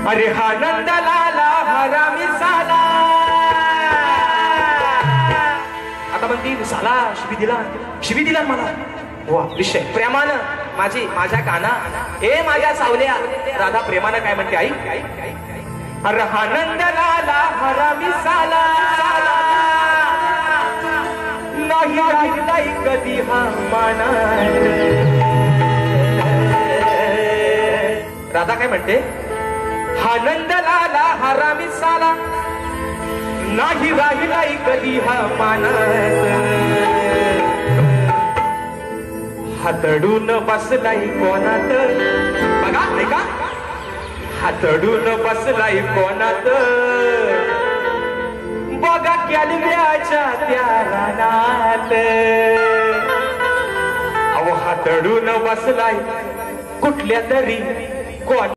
अरे हा नंदलाला हरामी साला. आता म्हणती साला शिवी दिला मला. वा विषय प्रेमानं माझ्या काना. ए माझ्या सावल्या राधा प्रेमानं काय म्हणते आई. अरे हा नंदलाला हरामी साला नाही राहिलाय कधी हा माना. राधा काय म्हणते. हा नंदलाला हरामी साला नाही राहिलाय कधी हा मानात. हातडून बसलाय कोणात. बघा नाही का. हातडून बसलाय कोणात. बघा कॅलव्याच्या त्या रानात. अहो हातडून बसलाय कुठल्या तरी कोण.